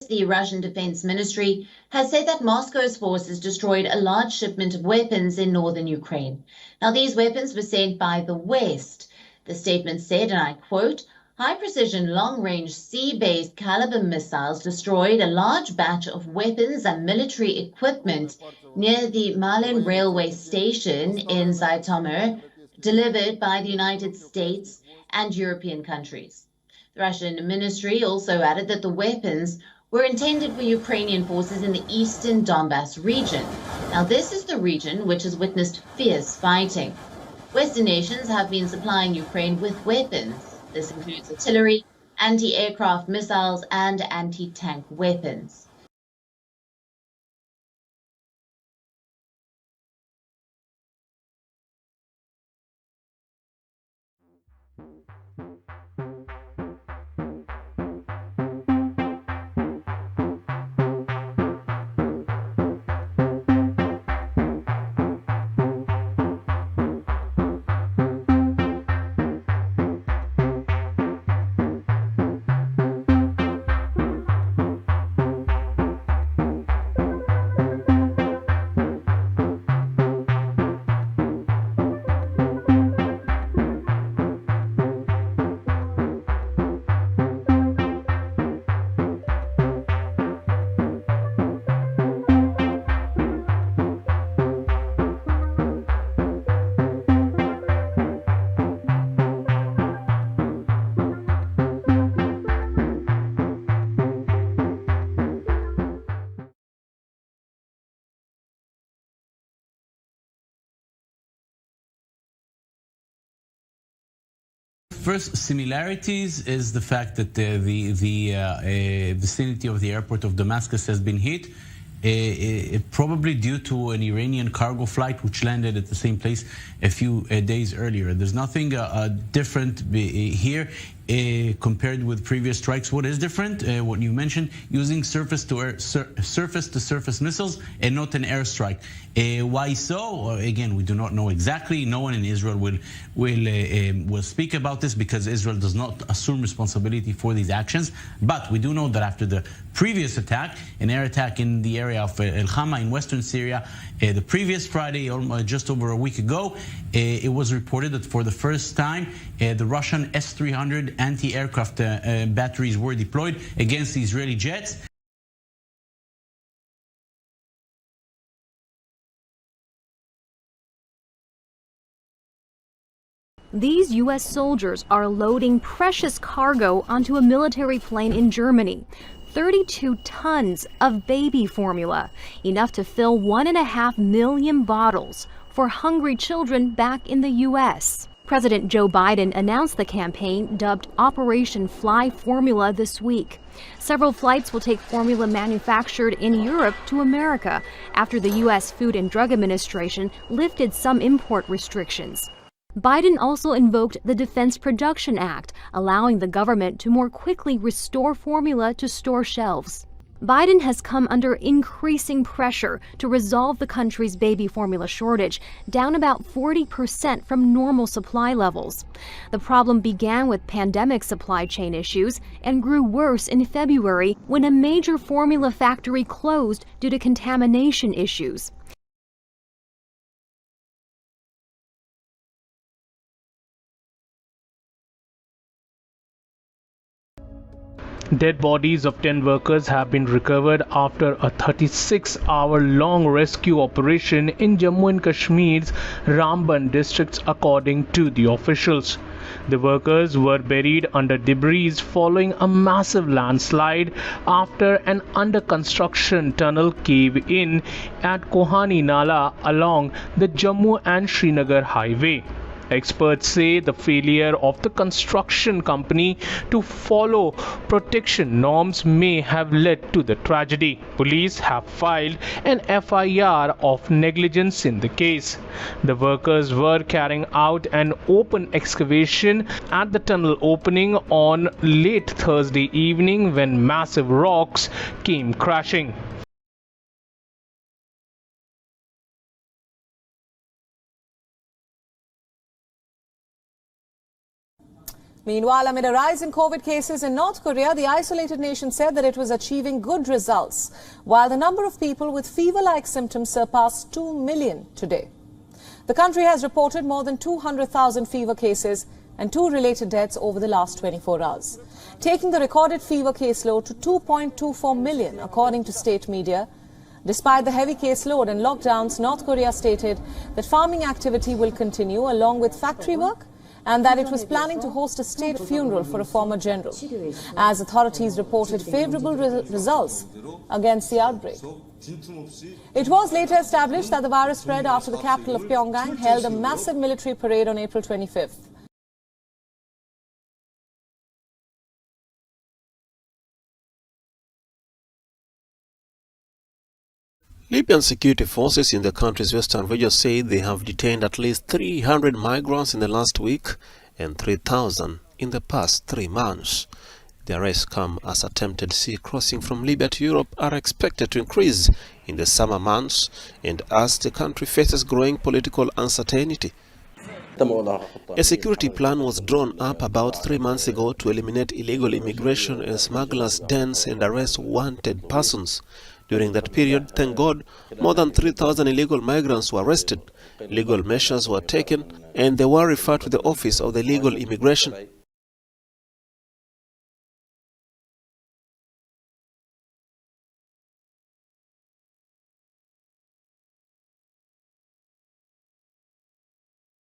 the Russian Defense Ministry has said that Moscow's forces destroyed a large shipment of weapons in northern Ukraine. Now, these weapons were sent by the West. The statement said, and I quote, "High-precision, long-range, sea-based caliber missiles destroyed a large batch of weapons and military equipment near the Malin railway station in Zhytomyr, delivered by the United States and European countries." The Russian ministry also added that the weapons were intended for Ukrainian forces in the eastern Donbass region. Now, this is the region which has witnessed fierce fighting. Western nations have been supplying Ukraine with weapons. This includes artillery, anti-aircraft missiles, and anti-tank weapons. First, similarities is the fact that the vicinity of the airport of Damascus has been hit, probably due to an Iranian cargo flight which landed at the same place a few days earlier. There's nothing different here compared with previous strikes. What is different, what you mentioned, using surface-to-surface missiles and not an airstrike. Why so? Again, we do not know exactly. No one in Israel will speak about this because Israel does not assume responsibility for these actions. But we do know that after the previous attack, an air attack in the area of El Hama in western Syria, the previous Friday, just over a week ago, it was reported that for the first time, the Russian S-300 anti-aircraft batteries were deployed against the Israeli jets. These U.S. soldiers are loading precious cargo onto a military plane in Germany. 32 tons of baby formula, enough to fill 1.5 million bottles for hungry children back in the U.S. President Joe Biden announced the campaign, dubbed Operation Fly Formula, this week. Several flights will take formula manufactured in Europe to America after the U.S. Food and Drug Administration lifted some import restrictions. Biden also invoked the Defense Production Act, allowing the government to more quickly restore formula to store shelves. Biden has come under increasing pressure to resolve the country's baby formula shortage, down about 40% from normal supply levels. The problem began with pandemic supply chain issues and grew worse in February when a major formula factory closed due to contamination issues. Dead bodies of 10 workers have been recovered after a 36-hour-long rescue operation in Jammu and Kashmir's Ramban districts, according to the officials. The workers were buried under debris following a massive landslide after an under-construction tunnel cave-in at Kohani Nala along the Jammu and Srinagar highway. Experts say the failure of the construction company to follow protection norms may have led to the tragedy. Police have filed an FIR of negligence in the case. The workers were carrying out an open excavation at the tunnel opening on late Thursday evening when massive rocks came crashing. Meanwhile, amid a rise in COVID cases in North Korea, the isolated nation said that it was achieving good results, while the number of people with fever-like symptoms surpassed 2 million today. The country has reported more than 200,000 fever cases and 2 related deaths over the last 24 hours, taking the recorded fever caseload to 2.24 million, according to state media. Despite the heavy caseload and lockdowns, North Korea stated that farming activity will continue along with factory work, and that it was planning to host a state funeral for a former general, as authorities reported favorable results against the outbreak. It was later established that the virus spread after the capital of Pyongyang held a massive military parade on April 25th. Libyan security forces in the country's western region say they have detained at least 300 migrants in the last week and 3,000 in the past 3 months. The arrests come as attempted sea crossing from Libya to Europe are expected to increase in the summer months and as the country faces growing political uncertainty. A security plan was drawn up about 3 months ago to eliminate illegal immigration and smugglers' dens and arrest wanted persons. During that period, thank God, more than 3,000 illegal migrants were arrested. Legal measures were taken and they were referred to the Office of the Legal Immigration.